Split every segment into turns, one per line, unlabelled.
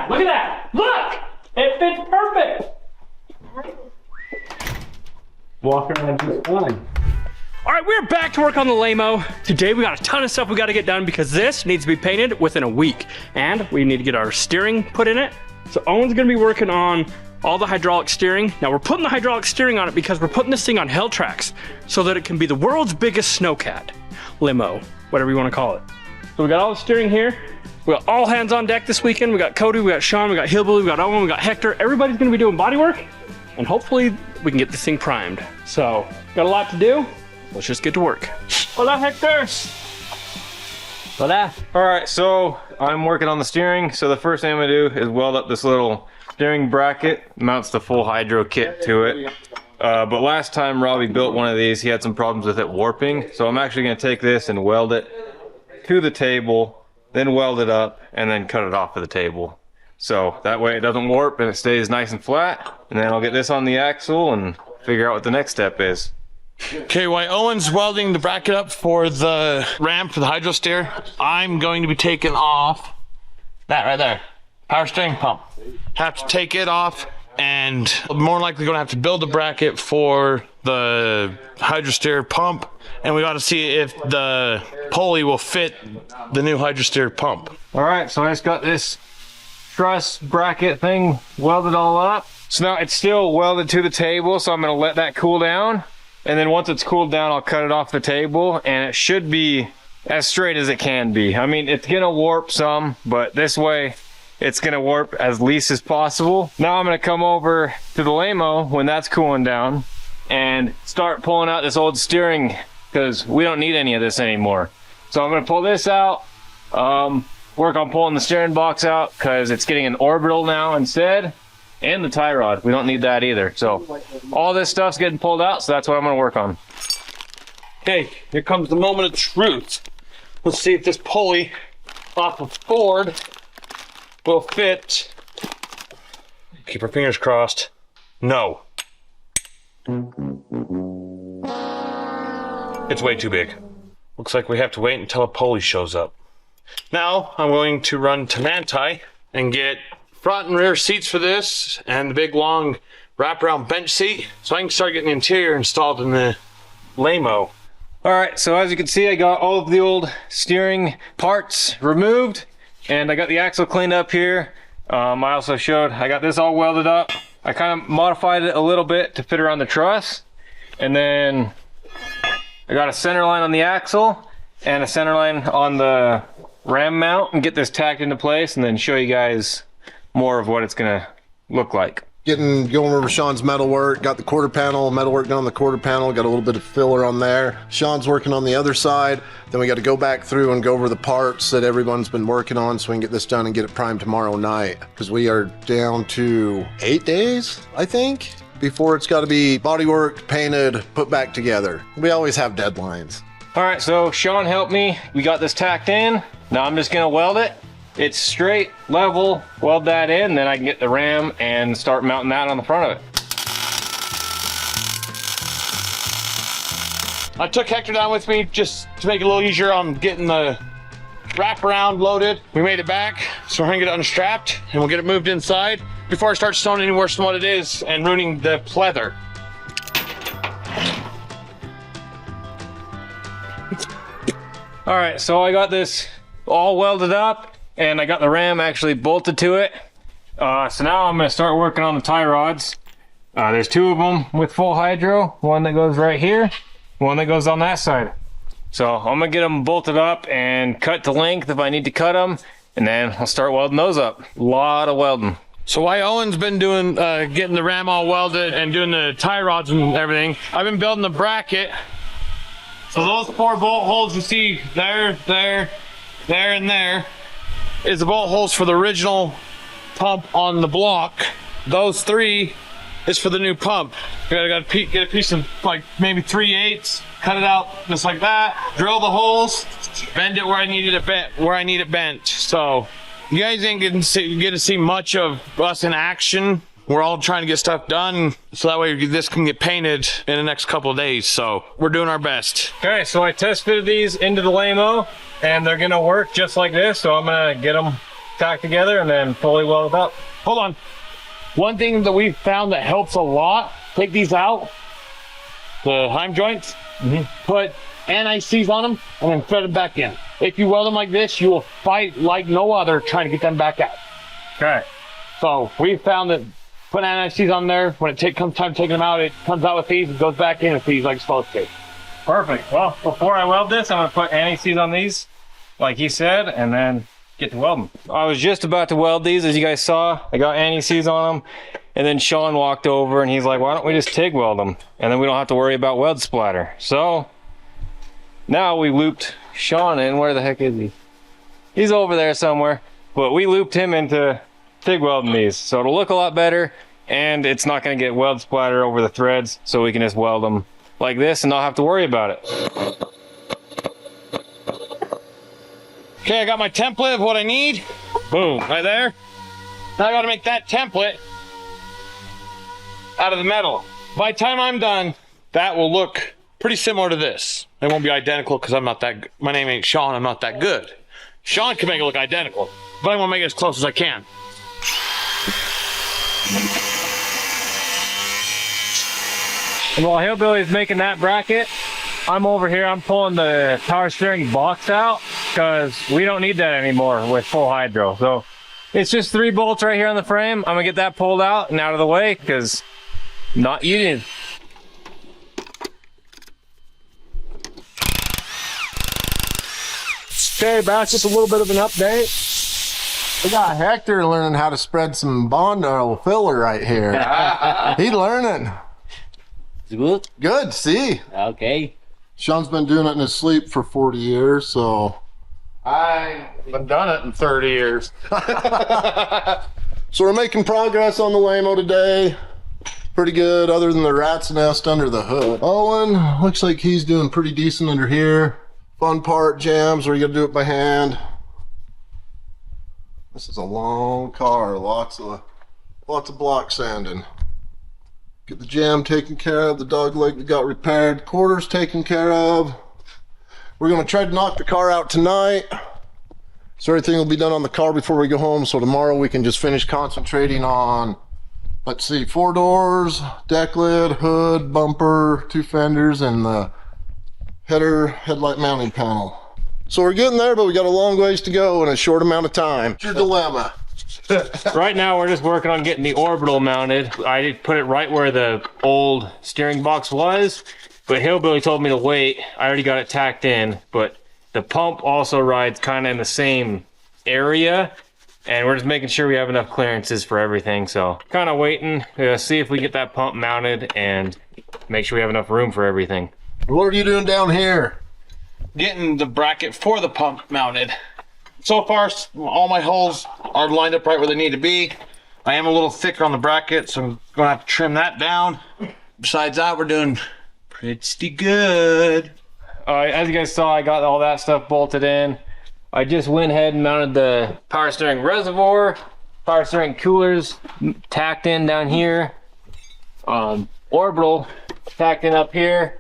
that, look at that, look! It fits perfect. Walk around just fine. All right, we're back to work on the Limo. Today we got a ton of stuff we gotta get done because this needs to be painted within a week. And we need to get our steering put in it. So Owen's gonna be working on all the hydraulic steering. Now we're putting the hydraulic steering on it because we're putting this thing on hill tracks so that it can be the world's biggest snowcat. Limo, whatever you wanna call it. So we got all the steering here. We got all hands on deck this weekend. We got Cody, we got Sean, we got Hillbilly, we got Owen, we got Hector. Everybody's gonna be doing body work and hopefully we can get this thing primed. So, got a lot to do. Let's just get to work. Hola, Hector. Hola.
All right, so I'm working on the steering. So the first thing I'm gonna do is weld up this little steering bracket, mounts the full hydro kit to it. But last time Robbie built one of these, he had some problems with it warping. So I'm actually gonna take this and weld it to the table, then weld it up, and then cut it off of the table. So that way it doesn't warp and it stays nice and flat. And then I'll get this on the axle and figure out what the next step is.
Okay, while Owen's welding the bracket up for the ram for the hydro steer, I'm going to be taking off that right there, power steering pump. Have to take it off and more likely going to have to build a bracket for the hydro steer pump. And we got to see if the pulley will fit the new hydro steer pump.
All right, so I just got this truss bracket thing welded all up. So now it's still welded to the table, so I'm gonna let that cool down. And then once it's cooled down, I'll cut it off the table and it should be as straight as it can be. I mean, it's gonna warp some, but this way it's gonna warp as least as possible. Now I'm gonna come over to the Limo when that's cooling down and start pulling out this old steering because we don't need any of this anymore. So I'm gonna pull this out, work on pulling the steering box out because it's getting an Orbital now instead. And the tie rod, we don't need that either. So all this stuff's getting pulled out, so that's what I'm gonna work on.
Okay, here comes the moment of truth. Let's see if this pulley off of Ford will fit. Keep our fingers crossed. No. It's way too big. Looks like we have to wait until a pulley shows up. Now I'm going to run to Manti and get front and rear seats for this and the big long wraparound bench seat so I can start getting the interior installed in the Limo.
All right, so as you can see, I got all of the old steering parts removed and I got the axle cleaned up here. I also showed, I got this all welded up. I kind of modified it a little bit to fit around the truss. And then I got a center line on the axle and a center line on the ram mount and get this tacked into place and then show you guys more of what it's gonna look like.
Going over Sean's metal work, got the quarter panel, metal work done on the quarter panel, got a little bit of filler on there. Sean's working on the other side. Then we got to go back through and go over the parts that everyone's been working on so we can get this done and get it primed tomorrow night. Because we are down to 8 days, I think, before it's got to be bodywork, painted, put back together. We always have deadlines.
All right, so Sean helped me. We got this tacked in. Now I'm just gonna weld it. It's straight, level, weld that in, then I can get the ram and start mounting that on the front of it.
I took Hector down with me just to make it a little easier on getting the wraparound loaded. We made it back, so we're gonna get it unstrapped and we'll get it moved inside before it starts snowing any worse than what it is and ruining the pleather.
All right, so I got this all welded up and I got the ram actually bolted to it. So now I'm gonna start working on the tie rods. There's 2 of them with full hydro, one that goes right here, one that goes on that side. So I'm gonna get them bolted up and cut to length if I need to cut them, and then I'll start welding those up. A lot of welding.
So while Owen's been doing, getting the ram all welded and doing the tie rods and everything, I've been building the bracket. So those 4 bolt holes you see there, there, there, and there is the bolt holes for the original pump on the block. Those 3 is for the new pump. You gotta get a piece of like maybe 3/8, cut it out just like that, drill the holes, bend it where I need it bent. So you guys ain't get to see much of us in action. We're all trying to get stuff done so that way this can get painted in the next couple of days. So we're doing our best.
Okay, so I test fitted these into the Limo and they're gonna work just like this. So I'm gonna get them tacked together and then fully welded up.
Hold on. One thing that we've found that helps a lot, take these out, the heim joints, put NICs on them, and then thread them back in. If you weld them like this, you will fight like no other trying to get them back out.
Okay.
So we found that putting NICs on there, when it comes time taking them out, it comes out with these and goes back in with these like it's supposed to.
Perfect. Well, before I weld this, I'm gonna put NICs on these, like he said, and then get to weld them. I was just about to weld these, as you guys saw. I got NICs on them, and then Sean walked over and he's like, why don't we just TIG weld them? And then we don't have to worry about weld splatter. So now we looped Sean in. Where the heck is he? He's over there somewhere. But we looped him into TIG welding these. So it'll look a lot better, and it's not gonna get weld splatter over the threads, so we can just weld them like this and not have to worry about it.
Okay, I got my template of what I need. Boom, right there. Now I gotta make that template out of the metal. By the time I'm done, that will look pretty similar to this. It won't be identical because I'm not that, my name ain't Sean, I'm not that good. Sean can make it look identical, but I want to make it as close as I can.
And while Hillbilly's making that bracket, I'm over here, I'm pulling the power steering box out because we don't need that anymore with full hydro. So it's just 3 bolts right here on the frame. I'm gonna get that pulled out and out of the way because not using. Okay, that's just a little bit of an update.
We got Hector learning how to spread some Bond oil filler right here. He's learning.
Good?
Good, see?
Okay.
Sean's been doing it in his sleep for 40 years, so.
I haven't done it in 30 years.
So we're making progress on the Limo today. Pretty good, other than the rat's nest under the hood. Owen, looks like he's doing pretty decent under here. Fun part, jams, where you gotta do it by hand. This is a long car, lots of block sanding. Get the jam taken care of, the dog leg that got repaired, quarters taken care of. We're gonna try to knock the car out tonight. So everything will be done on the car before we go home, so tomorrow we can just finish concentrating on, let's see, 4 doors, deck lid, hood, bumper, 2 fenders, and the headlight mounting panel. So we're getting there, but we got a long ways to go in a short amount of time. What's your dilemma?
Right now we're just working on getting the Orbital mounted. I put it right where the old steering box was, but Hillbilly told me to wait. I already got it tacked in, but the pump also rides kind of in the same area, and we're just making sure we have enough clearances for everything. So kind of waiting to see if we get that pump mounted and make sure we have enough room for everything.
What are you doing down here?
Getting the bracket for the pump mounted. So far, all my holes are lined up right where they need to be. I am a little thicker on the bracket, so I'm gonna have to trim that down. Besides that, we're doing pretty good.
As you guys saw, I got all that stuff bolted in. I just went ahead and mounted the power steering reservoir, power steering coolers tacked in down here, Orbital tacked in up here.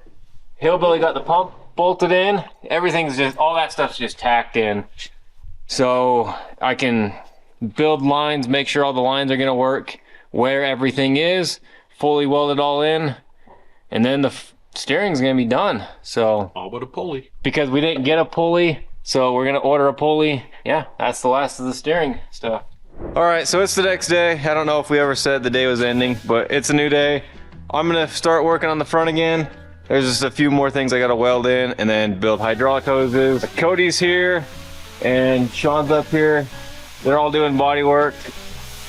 Hillbilly got the pump bolted in. Everything's just, all that stuff's just tacked in. So I can build lines, make sure all the lines are gonna work where everything is, fully weld it all in, and then the steering's gonna be done. So
All but a pulley.
because we didn't get a pulley, so we're gonna order a pulley. Yeah, that's the last of the steering stuff. All right, so it's the next day. I don't know if we ever said the day was ending, but it's a new day. I'm gonna start working on the front again. There's just a few more things I gotta weld in and then build hydraulic hoses. Cody's here and Sean's up here. They're all doing body work.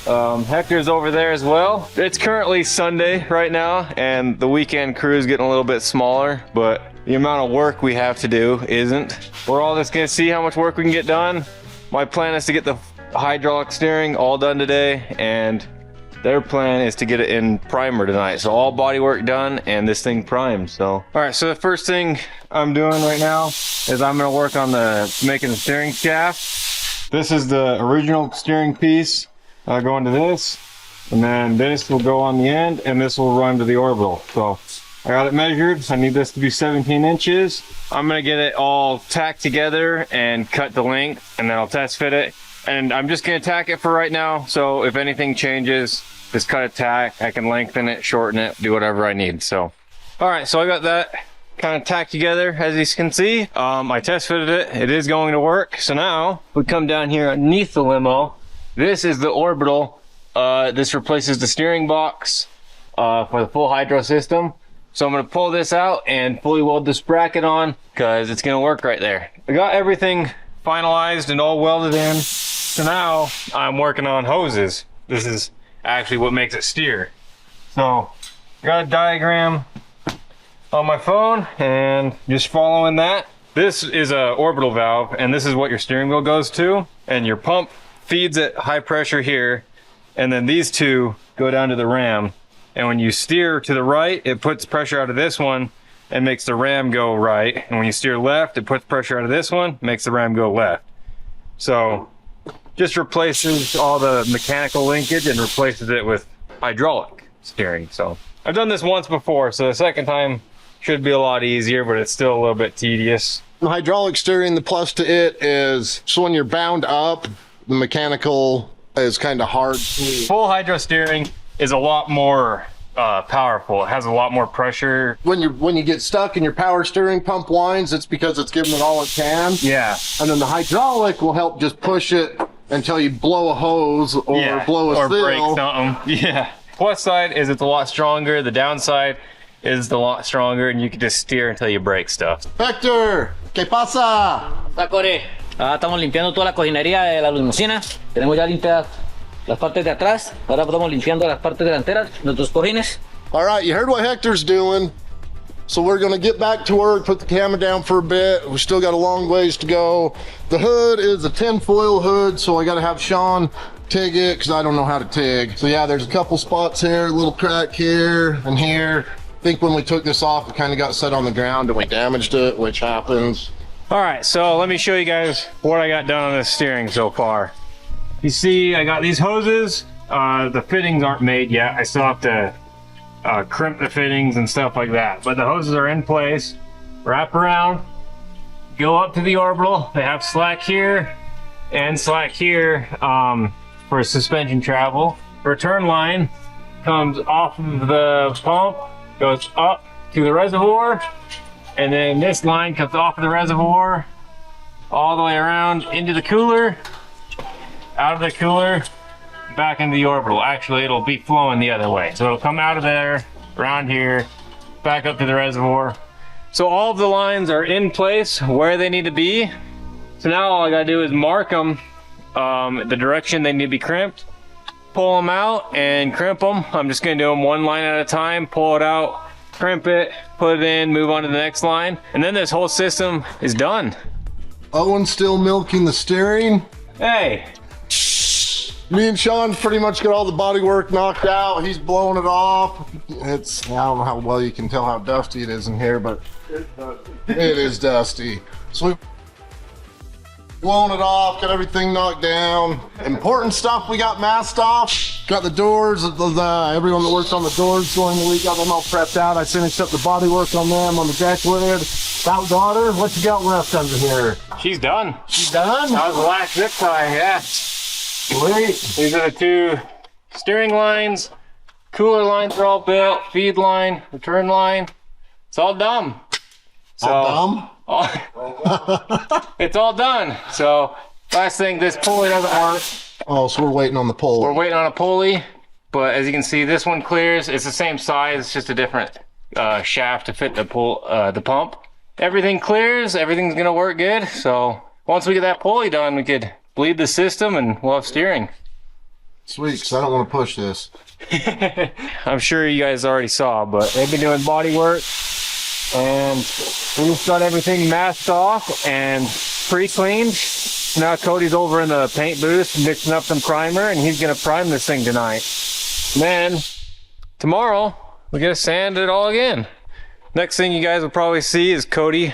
Hector's over there as well. It's currently Sunday right now, and the weekend crew is getting a little bit smaller, but the amount of work we have to do isn't. We're all just gonna see how much work we can get done. My plan is to get the hydraulic steering all done today, and their plan is to get it in primer tonight. So all body work done and this thing primed. So all right, so the first thing I'm doing right now is I'm gonna work on making the steering shaft. This is the original steering piece going to this, and then this will go on the end, and this will run to the Orbital. So I got it measured. I need this to be 17 inches. I'm gonna get it all tacked together and cut the length, and then I'll test fit it, And I'm just gonna tack it for right now. So if anything changes, just cut a tack. I can lengthen it, shorten it, do whatever I need. So, all right, so I got that kind of tacked together, as you can see. I test fitted it. It is going to work. So now we come down here underneath the limo. This is the Orbital. This replaces the steering box for the full hydro system. So I'm gonna pull this out and fully weld this bracket on because it's gonna work right there. I got everything finalized and all welded in. So now I'm working on hoses. This is actually what makes it steer. So I got a diagram on my phone and just following that. This is a orbital valve and this is what your steering wheel goes to, and your pump feeds at high pressure here, and then these two go down to the ram, and when you steer to the right it puts pressure out of this one and makes the ram go right, and when you steer left it puts pressure out of this one, makes the ram go left. So just replaces all the mechanical linkage and replaces it with hydraulic steering. So I've done this once before, so the second time should be a lot easier, but it's still a little bit tedious.
The hydraulic steering, the plus to it is, so when you're bound up, the mechanical is kind of hard.
Full hydro steering is a lot more powerful. It has a lot more pressure.
When you get stuck and your power steering pump whines, it's because it's giving it all it can.
Yeah.
And then the hydraulic will help just push it until you blow a hose or blow a seal.
Or break something. Yeah. Plus side is it's a lot stronger. The downside is a lot stronger, and you can just steer until you break stuff.
Hector, ¿qué pasa?
Hola, Core. Estamos limpiando toda la cojinería de la limusina. Tenemos ya limpiadas las partes de atrás. Ahora estamos limpiando las partes delanteras, nuestros cojines.
All right, you heard what Hector's doing. So we're gonna get back to work, put the camera down for a bit. We still got a long ways to go. The hood is a tinfoil hood, so I gotta have Sean TIG it, because I don't know how to TIG. So yeah, there's a couple spots here, a little crack here and here. I think when we took this off, it kind of got set on the ground and we damaged it, which happens.
All right, so let me show you guys what I got done on this steering so far. You see, I got these hoses. The fittings aren't made yet. I still have to crimp the fittings and stuff like that. But the hoses are in place. Wrap around, go up to the Orbital. They have slack here and slack here for suspension travel. Return line comes off of the pump, goes up to the reservoir, and then this line comes off of the reservoir all the way around into the cooler, out of the cooler, back into the Orbital. Actually, it'll be flowing the other way. So it'll come out of there, around here, back up to the reservoir. So all of the lines are in place where they need to be. So now all I gotta do is mark them the direction they need to be crimped, pull them out and crimp them. I'm just gonna do them one line at a time, pull it out, crimp it, put it in, move on to the next line, and then this whole system is done.
Owen's still milking the steering.
Hey.
Me and Sean pretty much got all the body work knocked out. He's blowing it off. I don't know how well you can tell how dusty it is in here, but it is dusty. So we've blown it off, got everything knocked down. Important stuff we got masked off. Got the doors, everyone that worked on the doors during the week, got them all prepped out. I finished up the body work on them, on the deck lid. About daughter, what you got left under here?
She's done.
She's done?
That was the last zip tie, yeah.
Sweet.
These are the two steering lines. Cooler lines are all built. Feed line, return line. It's all done. So, it's all done. So last thing, this pulley doesn't work.
Oh, so we're waiting on the pulley.
We're waiting on a pulley, but as you can see, this one clears. It's the same size. It's just a different shaft to fit the pump. Everything clears. Everything's gonna work good. So once we get that pulley done, we could bleed the system and we'll have steering.
Sweet, because I don't want to push this.
I'm sure you guys already saw, but they've been doing body work and we've got everything masked off and pre-cleaned. Now Cody's over in the paint booth mixing up some primer and he's gonna prime this thing tonight. And then tomorrow we gotta sand it all again. Next thing you guys will probably see is Cody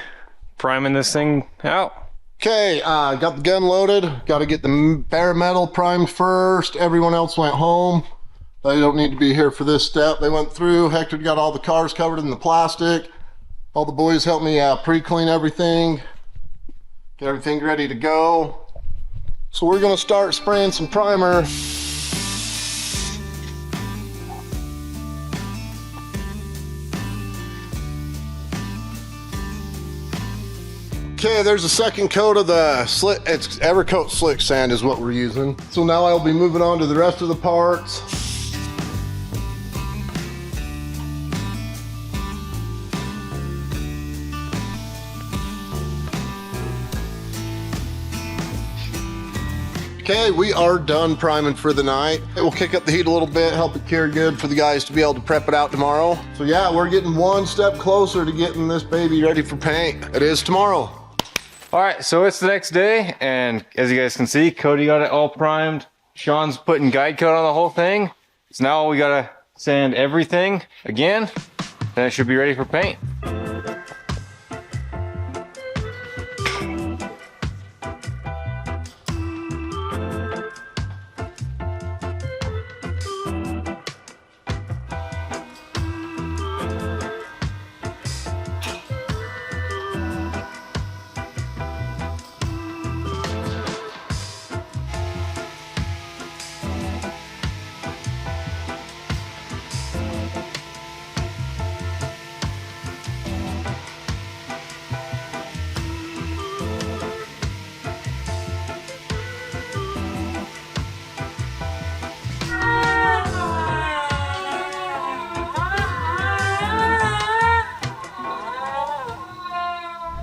priming this thing out.
Okay, got the gun loaded. Got to get the bare metal primed first. Everyone else went home. They don't need to be here for this step. They went through. Hector got all the cars covered in the plastic. All the boys helped me pre-clean everything. Get everything ready to go. So we're gonna start spraying some primer. Okay, there's a second coat of the slick, it's Evercoat slick sand is what we're using. So now I'll be moving on to the rest of the parts. Okay, we are done priming for the night. It will kick up the heat a little bit, help it cure good for the guys to be able to prep it out tomorrow. So yeah, we're getting one step closer to getting this baby ready for paint. It is tomorrow.
All right, so it's the next day, and as you guys can see, Cody got it all primed. Sean's putting guide coat on the whole thing. So now we gotta sand everything again, then it should be ready for paint.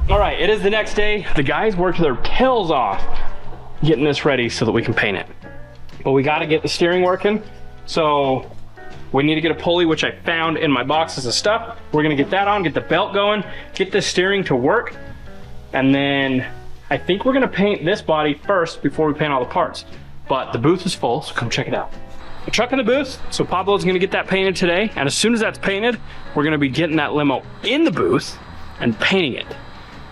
All right, it is the next day. The guys worked their tails off getting this ready so that we can paint it. But we gotta get the steering working. So we need to get a pulley, which I found in my boxes of stuff. We're gonna get that on, get the belt going, get the steering to work. And then I think we're gonna paint this body first before we paint all the parts. But the booth is full, so come check it out. The truck in the booth, so Pablo's gonna get that painted today. And as soon as that's painted, we're gonna be getting that limo in the booth and painting it.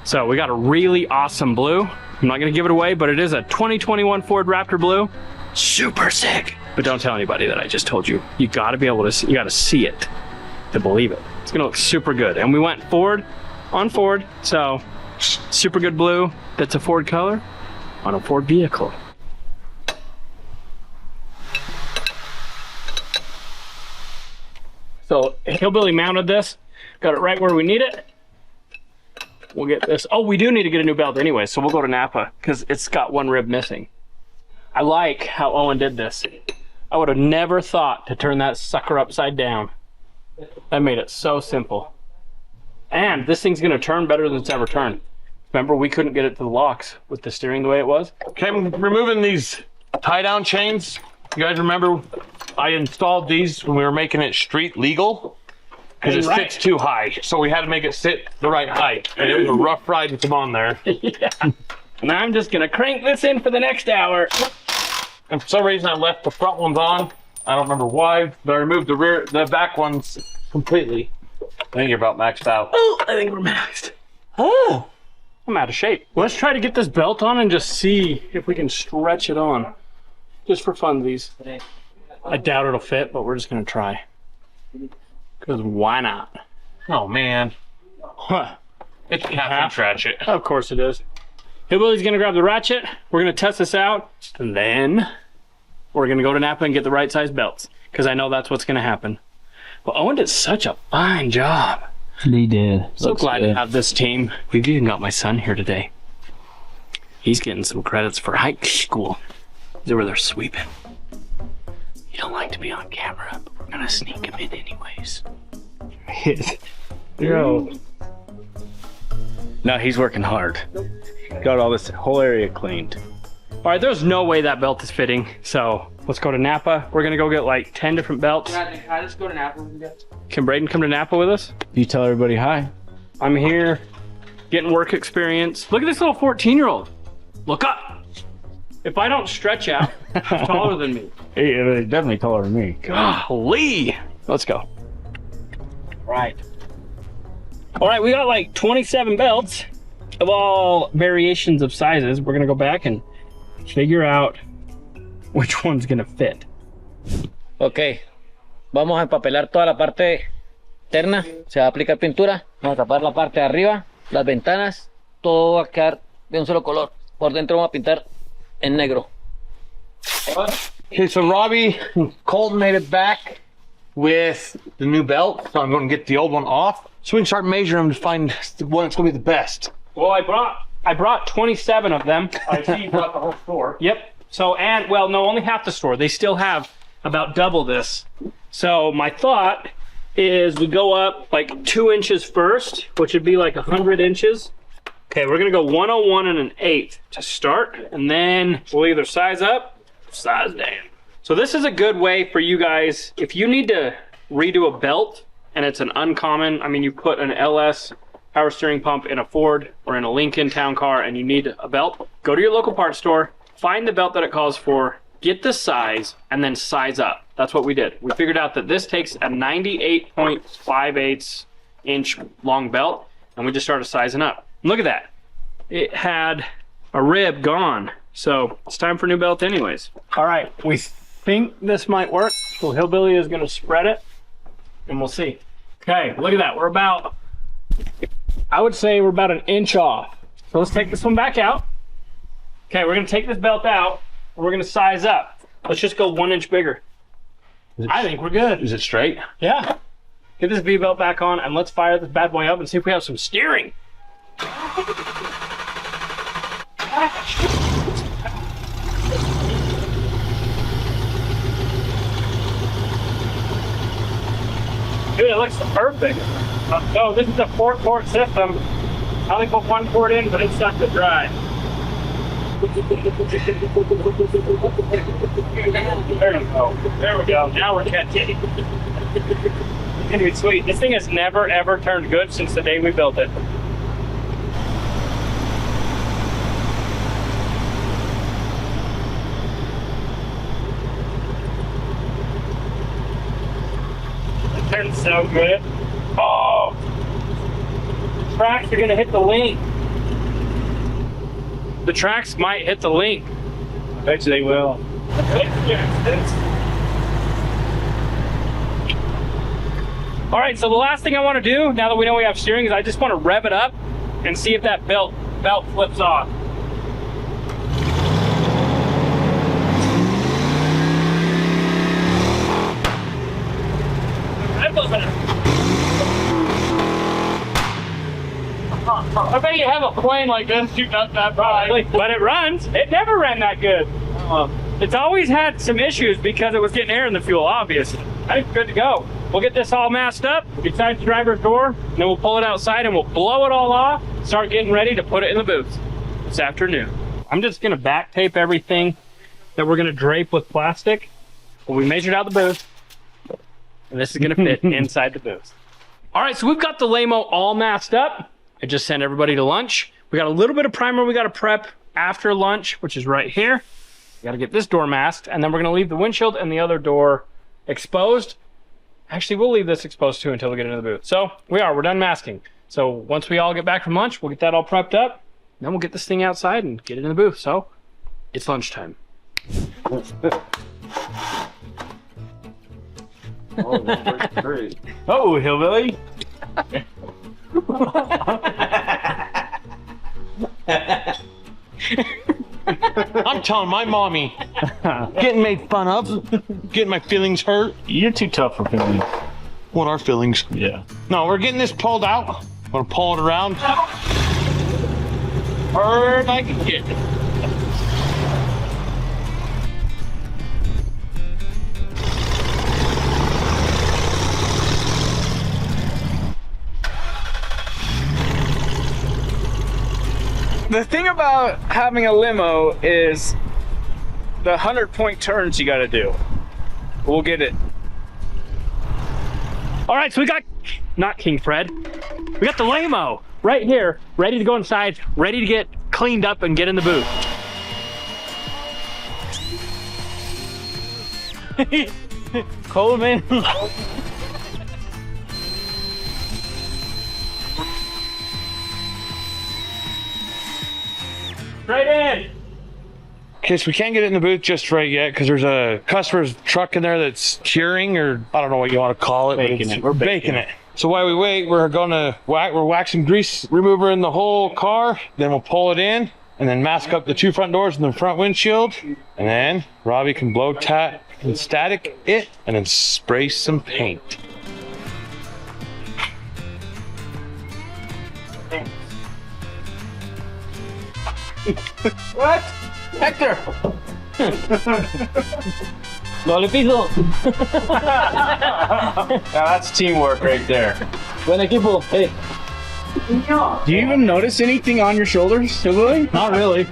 So we got a really awesome blue. I'm not gonna give it away, but it is a 2021 Ford Raptor Blue. Super sick. But don't tell anybody that I just told you. You gotta be able to see, you gotta see it to believe it. It's gonna look super good. And we went Ford on Ford, so super good blue that's a Ford color on a Ford vehicle. So Hillbilly mounted this, got it right where we need it. We'll get this. Oh, we do need to get a new belt anyway, so we'll go to Napa because it's got one rib missing. I like how Owen did this. I would have never thought to turn that sucker upside down. That made it so simple. And this thing's gonna turn better than it's ever turned. Remember, we couldn't get it to the locks with the steering the way it was?
Okay, I'm removing these tie-down chains. You guys remember I installed these when we were making it street legal? Because it sits too high, so we had to make it sit the right height. And it was a rough ride with them on there.
Yeah. And I'm just gonna crank this in for the next hour.
And for some reason I left the front ones on. I don't remember why, but I removed the back ones completely. I think you're about maxed out.
Oh, I think we're maxed. Oh, I'm out of shape. Let's try to get this belt on and just see if we can stretch it on. Just for funsies. I doubt it'll fit, but we're just gonna try. Because why not?
Oh man.
Huh.
It's a half-inch ratchet.
Of course it is. Hillbilly's gonna grab the ratchet. We're gonna test this out. And then we're gonna go to Napa and get the right size belts. Because I know that's what's gonna happen. But Owen did such a fine job.
He did.
So glad to have this team. We've even got my son here today. He's getting some credits for high school. He's over there sweeping. He don't like to be on camera, but we're gonna sneak him in anyways. Yo. No, he's working hard. Got all this whole area cleaned. All right, there's no way that belt is fitting, so let's go to Napa. We're gonna go get like 10 different belts.
Let's go to Napa.
Can Braden come to Napa with us?
You tell everybody hi.
I'm here, getting work experience. Look at this little 14-year-old. Look up. If I don't stretch out, he's taller than me.
He's definitely taller than me.
Golly. Let's go. Right. All right, we got like 27 belts of all variations of sizes. We're gonna go back and figure out which one's gonna fit.
Ok, vamos a empapelar toda la parte externa. Se va a aplicar pintura. Vamos a tapar la parte de arriba, las ventanas. Todo va a quedar de un solo color. Por dentro vamos a pintar en negro.
Okay, so Robbie Colton made it back with the new belt, so I'm going to get the old one off so we can start measuring them to find the one that's going to be the best.
Well, I brought 27 of them. I see you brought the whole store. Yep. So, and, well, no, only half the store. They still have about double this. So my thought is we go up like 2 inches first, which would be like 100 inches. Okay, we're gonna go 101 and 1/8 to start, and then we'll either size up or size down. So this is a good way for you guys, if you need to redo a belt and it's an uncommon, I mean, you put an LS power steering pump in a Ford or in a Lincoln town car and you need a belt, go to your local parts store, find the belt that it calls for, get the size, and then size up. That's what we did. We figured out that this takes a 98.58 inch long belt, and we just started sizing up. Look at that. It had a rib gone. So it's time for a new belt anyways. All right, we think this might work. So Hillbilly is gonna spread it and we'll see. Okay, look at that. We're about, I would say we're about 1 inch off. So let's take this one back out. Okay, we're gonna take this belt out and we're gonna size up. Let's just go 1 inch bigger. I think we're good.
Is it straight?
Yeah. Get this V-belt back on and let's fire this bad boy up and see if we have some steering. Dude, it looks perfect. So this is a 4-port system. I only put 1 port in, but it's stuck to dry. There you go. There we go. Now we're catching. Dude, sweet. This thing has never ever turned good since the day we built it. It turns so good. Oh! The tracks are gonna hit the link. The tracks might hit the link. I bet you they will. All right, so the last thing I want to do, now that we know we have steering, is I just want to rev it up and see if that belt flips off. I bet you have a plane like this shooting up that high. But it runs. It never ran that good. It's always had some issues because it was getting air in the fuel, obviously. I think it's good to go. We'll get this all masked up, inside the driver's door, and then we'll pull it outside and we'll blow it all off, start getting ready to put it in the booth this afternoon. I'm just gonna back tape everything that we're gonna drape with plastic. Well, we measured out the booth, and this is gonna fit inside the booth. All right, so we've got the Limo all masked up. I just sent everybody to lunch. We got a little bit of primer we gotta prep after lunch, which is right here. We gotta get this door masked, and then we're gonna leave the windshield and the other door exposed. Actually, we'll leave this exposed too until we get into the booth. So we're done masking. So once we all get back from lunch, we'll get that all prepped up. Then we'll get this thing outside and get it in the booth. So it's lunchtime. Oh, Hillbilly.
I'm telling my mommy, getting made fun of, getting my feelings hurt.
You're too tough for feelings.
What are feelings?
Yeah.
No, we're getting this pulled out. I'm gonna pull it around. Hard I can get it.
The thing about having a limo is the 100-point turns you gotta do. We'll get it.
All right, so we got, not King Fred, we got the Limo right here, ready to go inside, ready to get cleaned up and get in the booth. Coleman. Right in.
Okay, so we can't get it in the booth just right yet because there's a customer's truck in there that's curing, or I don't know what you want to call it.
Baking it.
We're baking it. So while we wait, we're waxing grease remover in the whole car. Then we'll pull it in, and then mask up the 2 front doors and the front windshield. And then Robbie can blow tat and static it and then spray some paint.
What? Hector!
Doble piso.
Now that's teamwork right there.
Buen equipo. Hey.
Do you even notice anything on your shoulders, Lily?
Not really.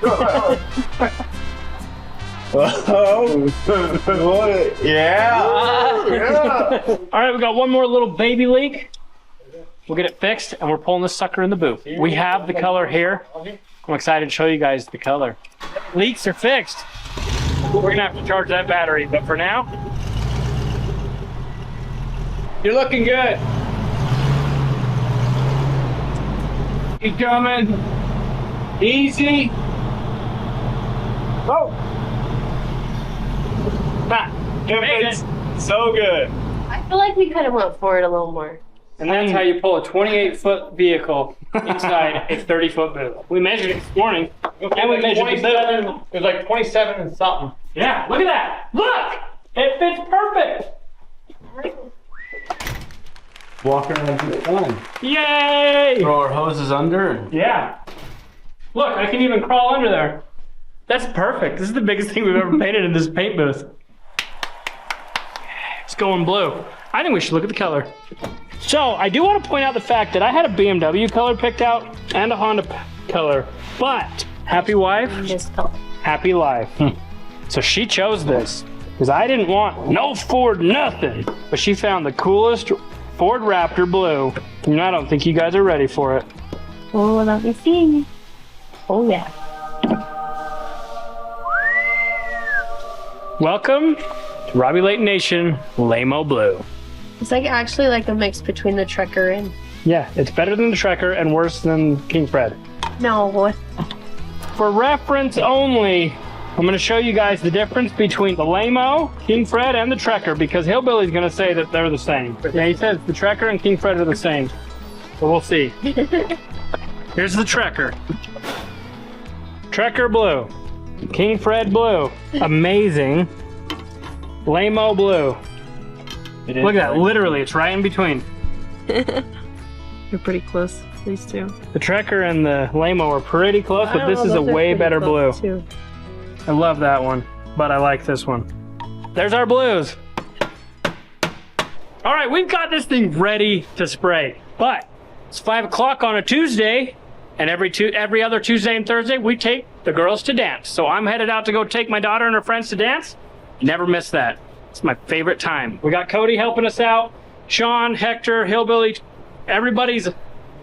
Yeah.
All right, we got one more little baby leak. We'll get it fixed, and we're pulling this sucker in the booth. We have the color here. I'm excited to show you guys the color. Leaks are fixed. We're gonna have to charge that battery, but for now,
You're looking good. Keep coming. Easy. Oh. It's so good.
I feel like we could have went for it a little more.
and that's how you pull a 28-foot vehicle inside a 30-foot booth. We measured it this morning, and we measured the booth.
It was like 27 and something.
Yeah, look at that. Look, it fits perfect.
Walk around just fine.
Yay!
Throw our hoses under.
Yeah. Look, I can even crawl under there. That's perfect. This is the biggest thing we've ever painted in this paint booth. It's going blue. I think we should look at the color. So I do want to point out the fact that I had a BMW color picked out and a Honda color, but happy wife,
This color.
happy life. So she chose this because I didn't want no Ford nothing, but she found the coolest Ford Raptor Blue, and I don't think you guys are ready for it.
Oh, let me see. Oh, yeah.
Welcome to Robbie Layton Nation Lamo Blue.
It's like actually like a mix between the Trekker and...
Yeah, it's better than the Trekker and worse than King Fred.
No, what?
For reference only, I'm going to show you guys the difference between the Lamo, King Fred, and the Trekker, because Hillbilly's going to say that they're the same. Yeah, he says the Trekker and King Fred are the same. So we'll see. Here's the Trekker. Trekker Blue. King Fred Blue. Amazing. Lamo Blue. Look at that, literally, it's right in between.
You're pretty close, these two.
The Trekker and the Lamo are pretty close, but this is a way better blue.
Too.
I love that one, but I like this one. There's our blues. All right, we've got this thing ready to spray, but it's 5 o'clock on a Tuesday, and every other Tuesday and Thursday, we take the girls to dance. So I'm headed out to go take my daughter and her friends to dance. Never miss that. It's my favorite time. We got Cody helping us out, Sean, Hector, Hillbilly, everybody's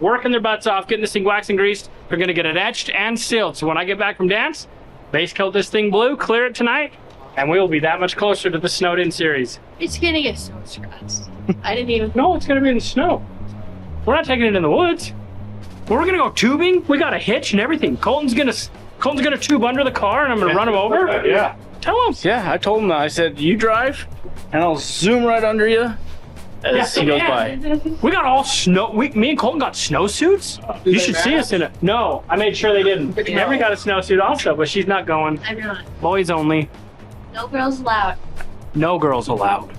working their butts off, getting this thing waxed and greased. We're gonna get it etched and sealed. So when I get back from dance, base coat this thing blue, clear it tonight, and we will be that much closer to the Snowed In series.
It's gonna get so stressed. I didn't even...
No, it's gonna be in the snow. We're not taking it in the woods. We're gonna go tubing. We got a hitch and everything. Colton's gonna tube under the car, and I'm gonna run him over.
Yeah.
Tell him.
Yeah, I told him that. I said, you drive, and I'll zoom right under you as he goes by.
We got all snow. Me and Colton got snowsuits. You should see us in it. No, I made sure they didn't. Emery got a snowsuit also, but she's not going.
I'm not.
Boys only.
No girls allowed.
No girls allowed.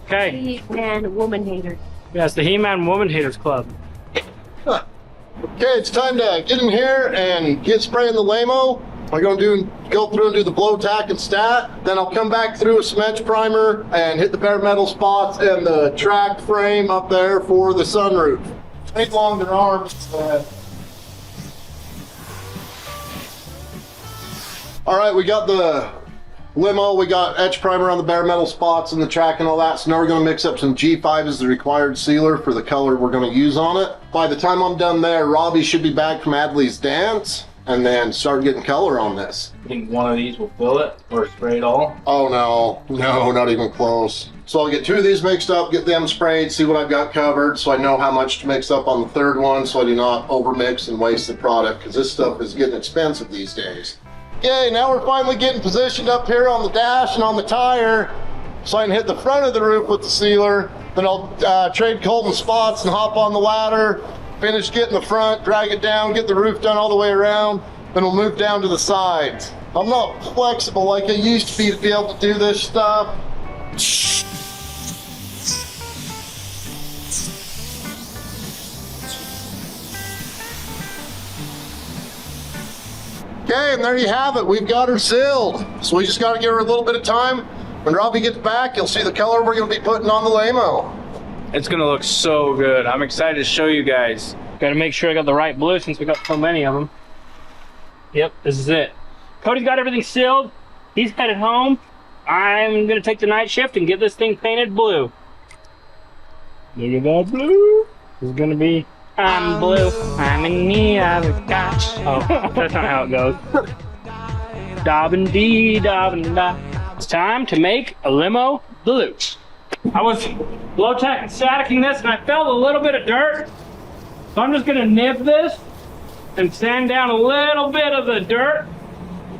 Okay.
He-Man woman hater.
Yes, the He-Man Woman Haters Club.
Okay, it's time to get in here and get spraying the Lamo. I'm going to go through and do the blow tack and stat. Then I'll come back through a cement primer and hit the bare metal spots and the track frame up there for the sunroof. Ain't long their arms. All right, we got the Limo, we got etch primer on the bare metal spots and the track and all that. So now we're going to mix up some G5 as the required sealer for the color we're going to use on it. By the time I'm done there, Robbie should be back from Adley's dance and then start getting color on this.
I think one of these will fill it or spray it all.
Oh no, not even close. So I'll get 2 of these mixed up, get them sprayed, see what I've got covered so I know how much to mix up on the third one so I do not overmix and waste the product, because this stuff is getting expensive these days. Okay, now we're finally getting positioned up here on the dash and on the tire so I can hit the front of the roof with the sealer. Then I'll trade Colton spots and hop on the ladder, finish getting the front, drag it down, get the roof done all the way around, Then we'll move down to the sides. I'm not flexible like I used to be able to do this stuff. Okay, and there you have it. We've got her sealed. So we just got to give her a little bit of time. When Robbie gets back, you'll see the color we're going to be putting on the Limo.
It's gonna look so good. I'm excited to show you guys.
Gotta make sure I got the right blue since we got so many of them. Yep, this is it. Cody's got everything sealed. He's headed home. I'm gonna take the night shift and get this thing painted blue. Look at that blue. This is gonna be, I'm blue. I'm in need of a catch. Oh, that's not how it goes. Dobbin dee, dobbin da. It's time to make a limo blue. I was low tech and staticking this and I felt a little bit of dirt. So I'm just gonna nib this and sand down a little bit of the dirt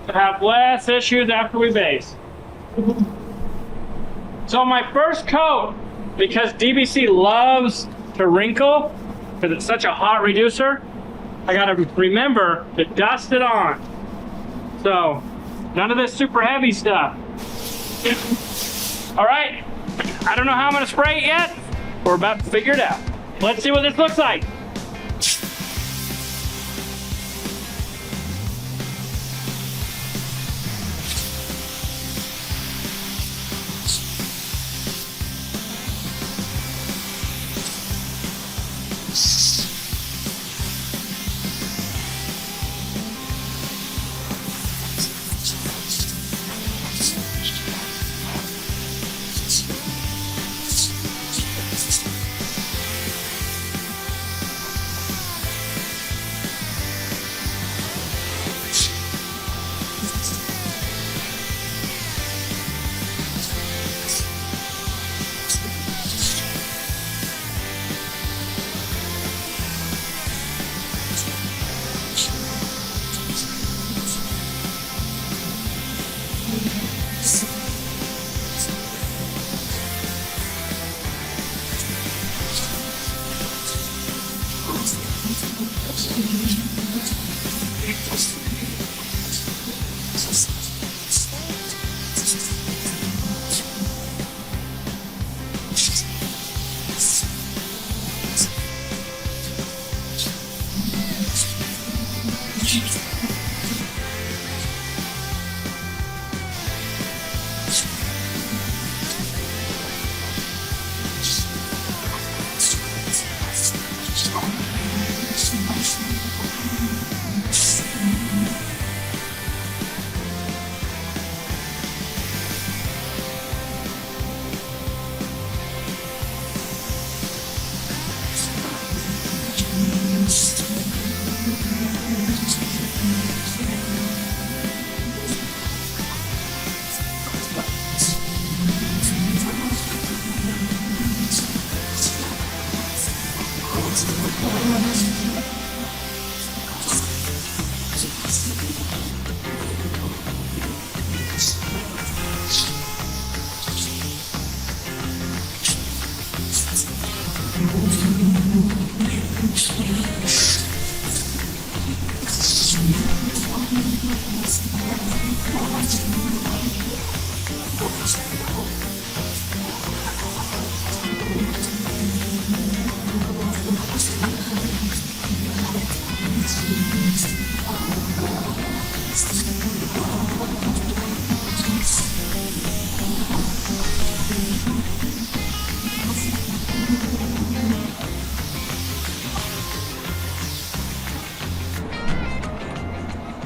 to have less issues after we base. So my first coat, because DBC loves to wrinkle, because it's such a hot reducer, I gotta remember to dust it on. So, none of this super heavy stuff. All right, I don't know how I'm gonna spray it yet. We're about to figure it out. Let's see what this looks like.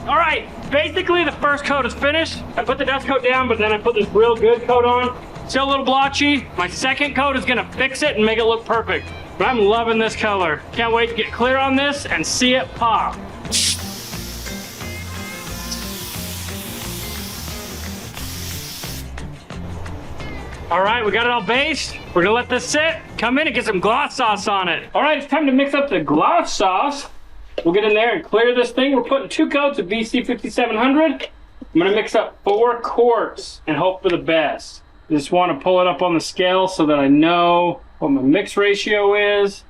All right, basically the first coat is finished. I put the dust coat down, but then I put this real good coat on. Still a little blotchy. My second coat is gonna fix it and make it look perfect. But I'm loving this color. Can't wait to get clear on this and see it pop. All right, we got it all based. We're gonna let this sit, come in and get some gloss sauce on it. All right, it's time to mix up the gloss sauce. We'll get in there and clear this thing. We're putting 2 coats of BC 5700. I'm gonna mix up 4 quarts and hope for the best. Just wanna pull it up on the scale so that I know what my mix ratio is.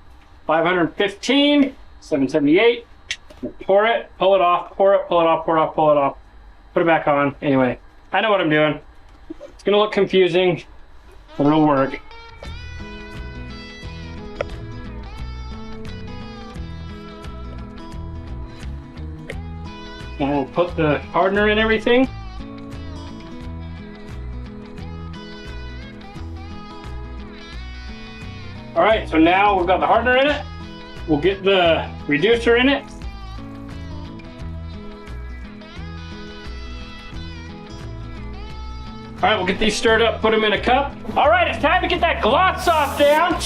515, 778, pour it, pull it off, pour it, pull it off, pour it off, pull it off, put it back on. Anyway, I know what I'm doing. It's gonna look confusing, but it'll work. And we'll put the hardener in everything. All right, so now we've got the hardener in it. We'll get the reducer in it. All right, we'll get these stirred up, put them in a cup. All right, it's time to get that gloss sauce down.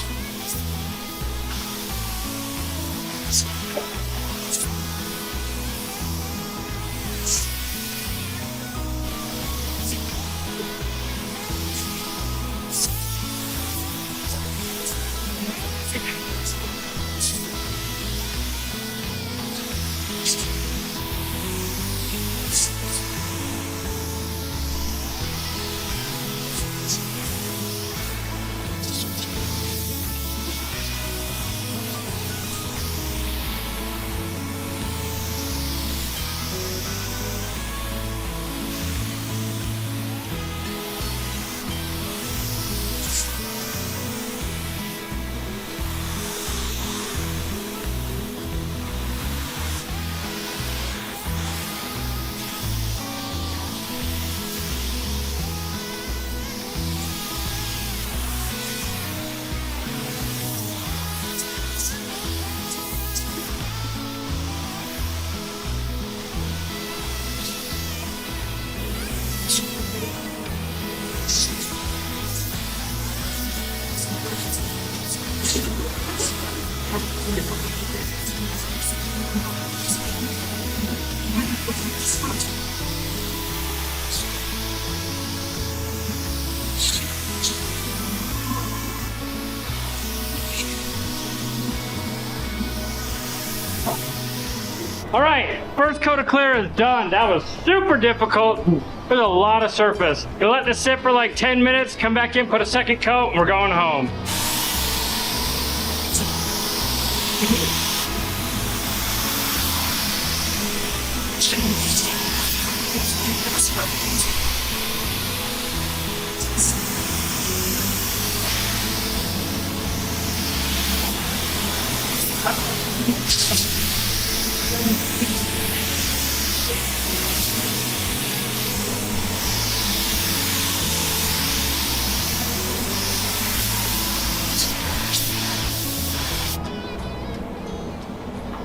All right, first coat of clear is done. That was super difficult. There's a lot of surface. You'll let this sit for like 10 minutes, come back in, put a second coat, and we're going home.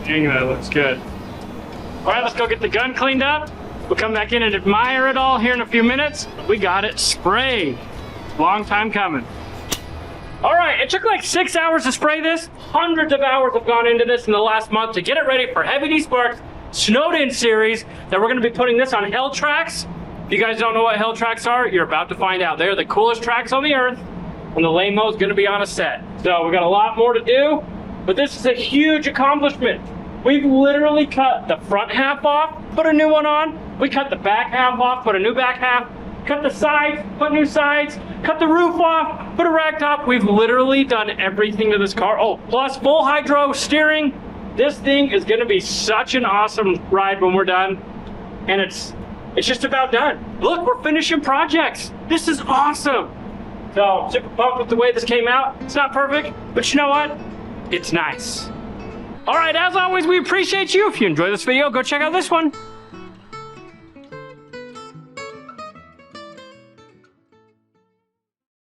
Dang, that looks good. All right, let's go get the gun cleaned up. We'll come back in and admire it all here in a few minutes. We got it sprayed. Long time coming. All right, it took like 6 hours to spray this. Hundreds of hours have gone into this in the last month to get it ready for Heavy D Sparks Snowed In series that we're gonna be putting this on Hell Tracks. If you guys don't know what Hell Tracks are, you're about to find out. They're the coolest tracks on the earth, and the Limo is gonna be on a set. So we got a lot more to do, but this is a huge accomplishment. We've literally cut the front half off, put a new one on. We cut the back half off, put a new back half. Cut the sides, put new sides. Cut the roof off, put a rag top. We've literally done everything to this car. Oh, plus full hydro steering. This thing is gonna be such an awesome ride when we're done. And it's just about done. Look, we're finishing projects. This is awesome. So, super pumped with the way this came out. It's not perfect, but you know what? It's nice. All right, as always, we appreciate you. If you enjoyed this video, go check out this one.